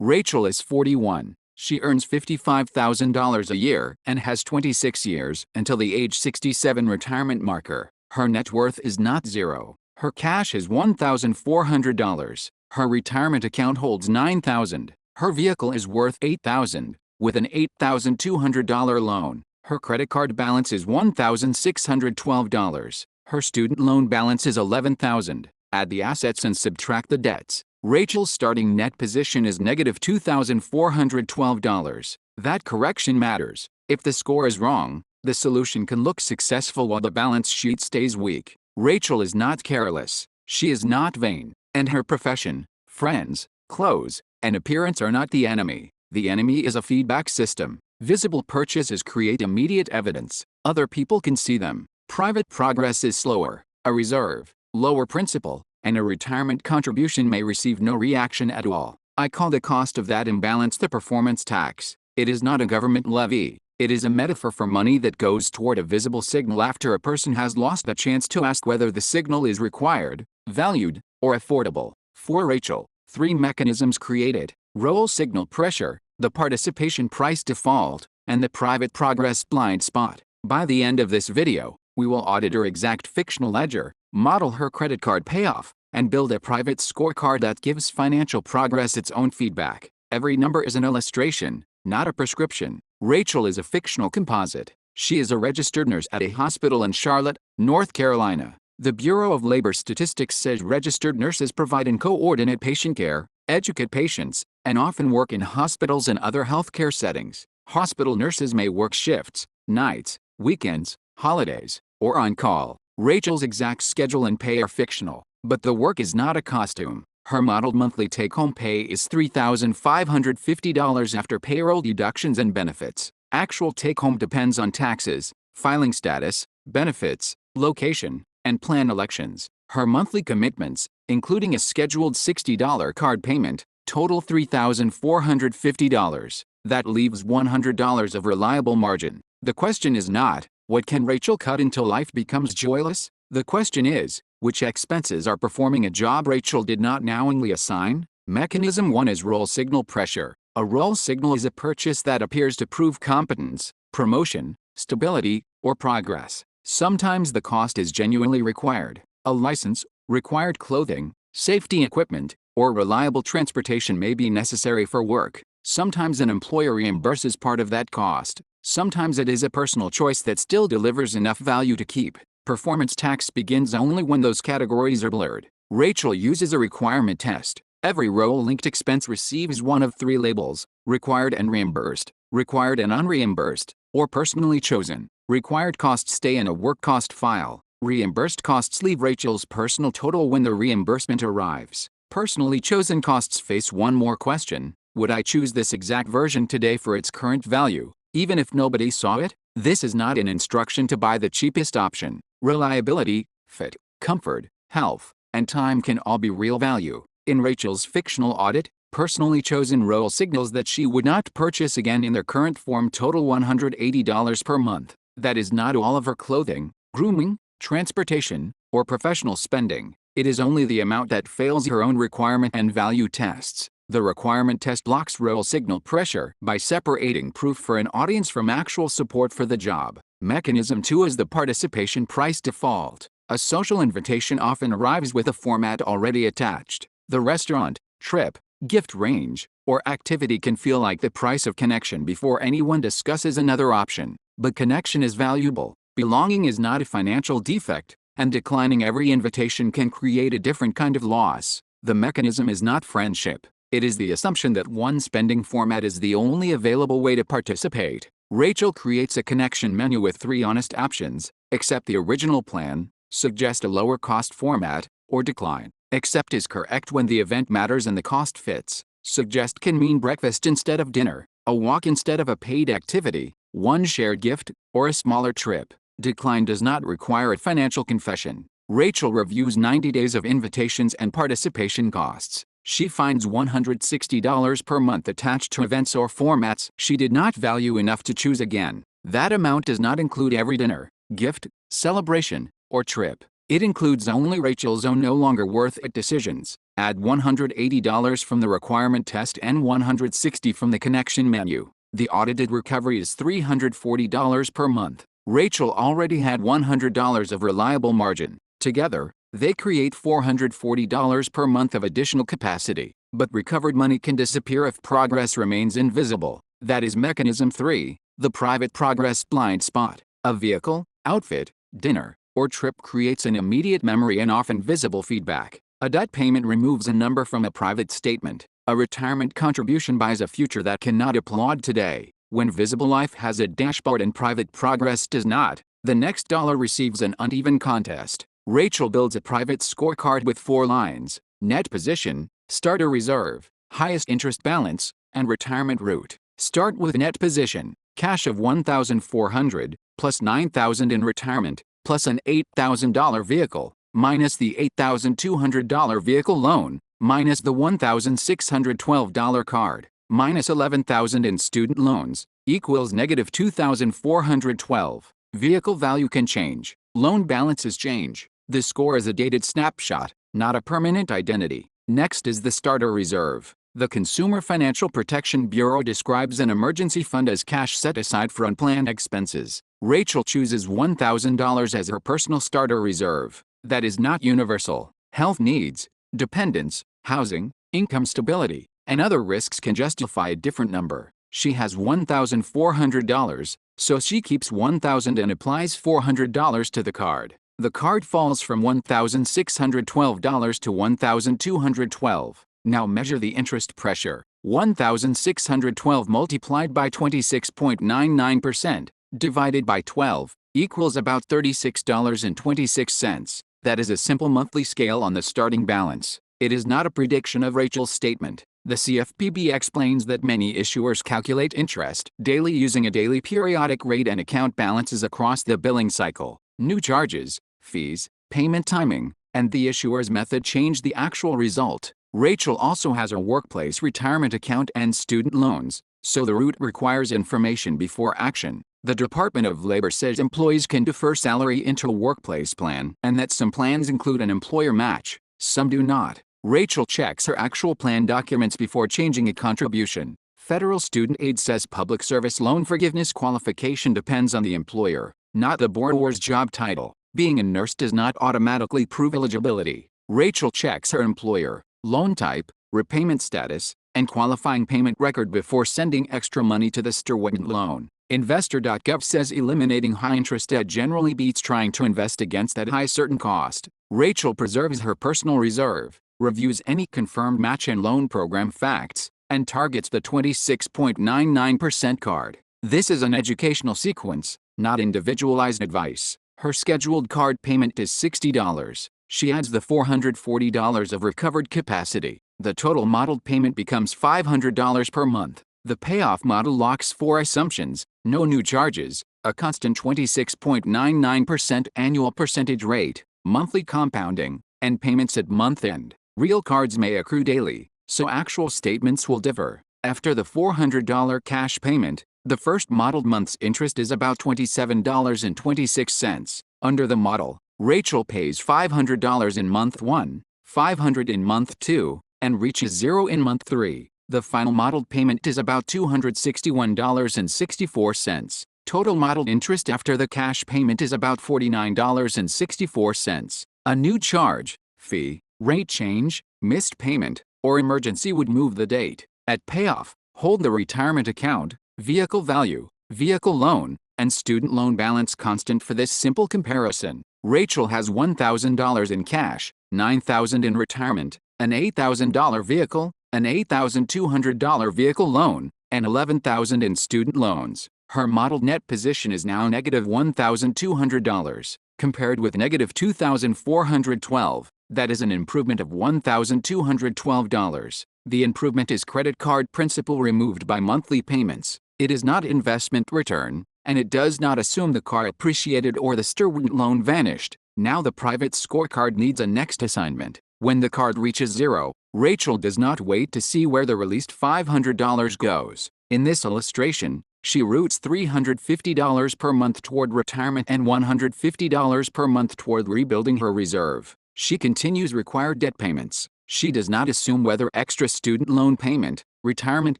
Rachel is 41. She earns $55,000 a year and has 26 years until the age 67 retirement marker. Her net worth is not zero. Her cash is $1,400. Her retirement account holds $9,000. Her vehicle is worth $8,000, with an $8,200 loan. Her credit card balance is $1,612. Her student loan balance is $11,000. Add the assets and subtract the debts. Rachel's starting net position is negative $2,412. That correction matters. If the score is wrong, the solution can look successful while the balance sheet stays weak. Rachel is not careless. She is not vain. And her profession, friends, clothes, and appearance are not the enemy. The enemy is a feedback system. Visible purchases create immediate evidence. Other people can see them. Private progress is slower. A reserve, lower principal, and a retirement contribution may receive no reaction at all. I call the cost of that imbalance the performance tax. It is not a government levy. It is a metaphor for money that goes toward a visible signal after a person has lost the chance to ask whether the signal is required, valued, or affordable. For Rachel, 3 mechanisms created: roll signal pressure, the participation price default, and the private progress blind spot. By the end of this video, we will audit her exact fictional ledger, model her credit card payoff, and build a private scorecard that gives financial progress its own feedback. Every number is an illustration, not a prescription. Rachel is a fictional composite. She is a registered nurse at a hospital in Charlotte, North Carolina. The Bureau of Labor Statistics says registered nurses provide and coordinate patient care, educate patients, and often work in hospitals and other healthcare settings. Hospital nurses may work shifts, nights, weekends, holidays, or on call. Rachel's exact schedule and pay are fictional, but the work is not a costume. Her modeled monthly take-home pay is $3,550 after payroll deductions and benefits. Actual take-home depends on taxes, filing status, benefits, location, and plan elections. Her monthly commitments, including a scheduled $60 card payment, total $3,450. That leaves $100 of reliable margin. The question is not, what can Rachel cut until life becomes joyless? The question is, which expenses are performing a job Rachel did not knowingly assign? Mechanism 1 is roll signal pressure. A roll signal is a purchase that appears to prove competence, promotion, stability, or progress. Sometimes the cost is genuinely required. A license, required clothing, safety equipment, or reliable transportation may be necessary for work. Sometimes an employer reimburses part of that cost. Sometimes it is a personal choice that still delivers enough value to keep. Performance tax begins only when those categories are blurred. Rachel uses a requirement test. Every roll-linked expense receives one of 3 labels: required and reimbursed, required and unreimbursed, or personally chosen. Required costs stay in a work cost file. Reimbursed costs leave Rachel's personal total when the reimbursement arrives. Personally chosen costs face one more question: would I choose this exact version today for its current value, even if nobody saw it? This is not an instruction to buy the cheapest option. Reliability, fit, comfort, health, and time can all be real value. In Rachel's fictional audit, personally chosen roll signals that she would not purchase again in their current form total $180 per month. That is not all of her clothing, grooming, transportation, or professional spending. It is only the amount that fails her own requirement and value tests. The requirement test blocks roll signal pressure by separating proof for an audience from actual support for the job. Mechanism 2 is the participation price default. A social invitation often arrives with a format already attached. The restaurant, trip, gift range, or activity can feel like the price of connection before anyone discusses another option. But connection is valuable. Belonging is not a financial defect, and declining every invitation can create a different kind of loss. The mechanism is not friendship. It is the assumption that one spending format is the only available way to participate. Rachel creates a connection menu with 3 honest options: accept the original plan, suggest a lower cost format, or decline. Accept is correct when the event matters and the cost fits. Suggest can mean breakfast instead of dinner, a walk instead of a paid activity, one shared gift, or a smaller trip. Decline does not require a financial confession. Rachel reviews 90 days of invitations and participation costs. She finds $160 per month attached to events or formats she did not value enough to choose again. That amount does not include every dinner, gift, celebration, or trip. It includes only Rachel's own no longer worth it decisions. Add $180 from the requirement test and $160 from the connection menu. The audited recovery is $340 per month. Rachel already had $100 of reliable margin. Together, they create $440 per month of additional capacity. But recovered money can disappear if progress remains invisible. That is mechanism 3, the private progress blind spot. A vehicle, outfit, dinner, or trip creates an immediate memory and often visible feedback. A debt payment removes a number from a private statement. A retirement contribution buys a future that cannot applaud today. When visible life has a dashboard and private progress does not, the next dollar receives an uneven contest. Rachel builds a private scorecard with 4 lines: net position, starter reserve, highest interest balance, and retirement route. Start with net position, cash of $1,400, plus $9,000 in retirement, plus an $8,000 vehicle, minus the $8,200 vehicle loan, minus the $1,612 card, minus $11,000 in student loans, equals negative $2,412. Vehicle value can change. Loan balances change. The score is a dated snapshot, not a permanent identity. Next is the starter reserve. The Consumer Financial Protection Bureau describes an emergency fund as cash set aside for unplanned expenses. Rachel chooses $1,000 as her personal starter reserve. That is not universal. Health needs, dependents, housing, income stability, and other risks can justify a different number. She has $1,400, so she keeps $1,000 and applies $400 to the card. The card falls from $1,612 to $1,212. Now measure the interest pressure. 1,612 multiplied by 26.99% divided by 12 equals about $36.26. That is a simple monthly scale on the starting balance. It is not a prediction of Rachel's statement. The CFPB explains that many issuers calculate interest daily using a daily periodic rate and account balances across the billing cycle. New charges, fees, payment timing, and the issuer's method change the actual result. Rachel also has a workplace retirement account and student loans, so the route requires information before action. The Department of Labor says employees can defer salary into a workplace plan and that some plans include an employer match, some do not. Rachel checks her actual plan documents before changing a contribution. Federal student aid says public service loan forgiveness qualification depends on the employer, not the borrower's job title. Being a nurse does not automatically prove eligibility. Rachel checks her employer, loan type, repayment status, and qualifying payment record before sending extra money to the student loan. Investor.gov says eliminating high-interest debt generally beats trying to invest against that high certain cost. Rachel preserves her personal reserve, reviews any confirmed match and loan program facts, and targets the 26.99% card. This is an educational sequence, not individualized advice. Her scheduled card payment is $60. She adds the $440 of recovered capacity. The total modeled payment becomes $500 per month. The payoff model locks 4 assumptions: no new charges, a constant 26.99% annual percentage rate, monthly compounding, and payments at month end. Real cards may accrue daily, so actual statements will differ. After the $400 cash payment, the first modeled month's interest is about $27.26. Under the model, Rachel pays $500 in month 1, $500 in month 2, and reaches 0 in month 3. The final modeled payment is about $261.64. Total modeled interest after the cash payment is about $49.64. A new charge, fee, rate change, missed payment, or emergency would move the date. At payoff, hold the retirement account, vehicle value, vehicle loan, and student loan balance constant for this simple comparison. Rachel has $1,000 in cash, $9,000 in retirement, an $8,000 vehicle, an $8,200 vehicle loan, and $11,000 in student loans. Her modeled net position is now negative $1,200, compared with negative $2,412. That is an improvement of $1,212. The improvement is credit card principal removed by monthly payments. It is not investment return, and it does not assume the car appreciated or the student loan vanished. Now the private scorecard needs a next assignment. When the card reaches 0, Rachel does not wait to see where the released $500 goes. In this illustration, she routes $350 per month toward retirement and $150 per month toward rebuilding her reserve. She continues required debt payments. She does not assume whether extra student loan payment, retirement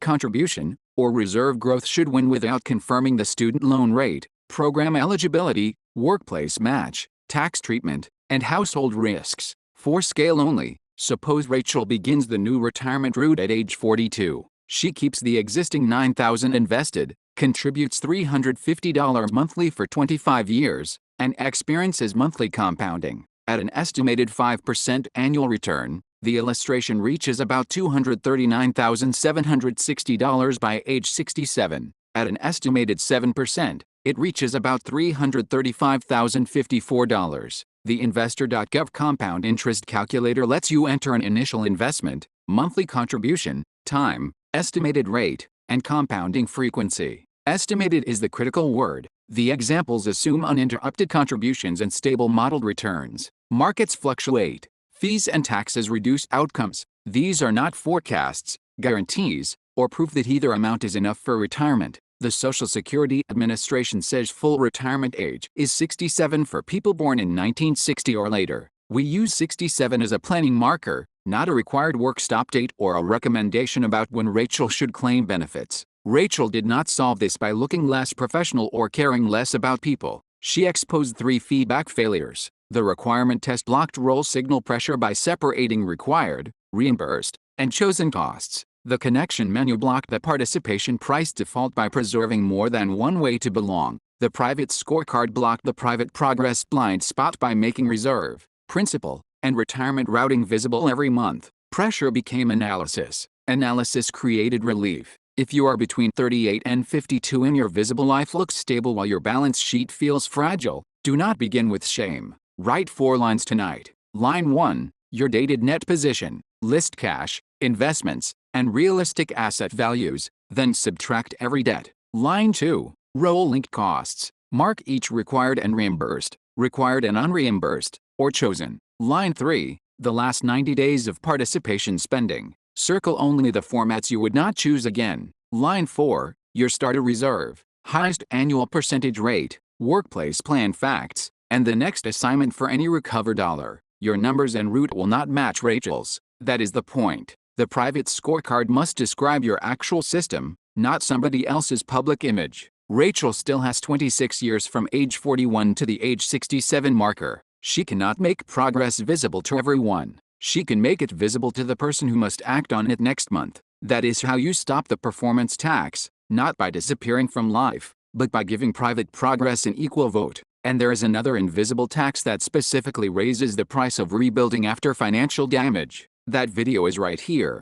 contribution, or reserve growth should win without confirming the student loan rate, program eligibility, workplace match, tax treatment, and household risks. For scale only, suppose Rachel begins the new retirement route at age 42. She keeps the existing $9,000 invested, contributes $350 monthly for 25 years, and experiences monthly compounding. At an estimated 5% annual return, the illustration reaches about $239,760 by age 67. At an estimated 7%, it reaches about $335,054. The Investor.gov compound interest calculator lets you enter an initial investment, monthly contribution, time, estimated rate, and compounding frequency. Estimated is the critical word. The examples assume uninterrupted contributions and stable modeled returns. Markets fluctuate. Fees and taxes reduce outcomes. These are not forecasts, guarantees, or proof that either amount is enough for retirement. The Social Security Administration says full retirement age is 67 for people born in 1960 or later. We use 67 as a planning marker, not a required work stop date or a recommendation about when Rachel should claim benefits. Rachel did not solve this by looking less professional or caring less about people. She exposed 3 feedback failures. The requirement test blocked roll signal pressure by separating required, reimbursed, and chosen costs. The connection menu blocked the participation price default by preserving more than one way to belong. The Private Scorecard blocked the private progress blind spot by making reserve, principal, and retirement routing visible every month. Pressure became analysis. Analysis created relief. If you are between 38 and 52 and your visible life looks stable while your balance sheet feels fragile, do not begin with shame. Write 4 lines tonight. Line 1, your dated net position. List cash, investments, and realistic asset values, then subtract every debt. Line 2, row linked costs. Mark each required and reimbursed, required and unreimbursed, or chosen. Line 3, the last 90 days of participation spending. Circle only the formats you would not choose again. Line 4, your starter reserve, highest annual percentage rate, workplace plan facts, and the next assignment for any recovered dollar. Your numbers and route will not match Rachel's. That is the point. The private scorecard must describe your actual system, not somebody else's public image. Rachel still has 26 years from age 41 to the age 67 marker. She cannot make progress visible to everyone. She can make it visible to the person who must act on it next month. That is how you stop the performance tax, not by disappearing from life, but by giving private progress an equal vote. And there is another invisible tax that specifically raises the price of rebuilding after financial damage. That video is right here.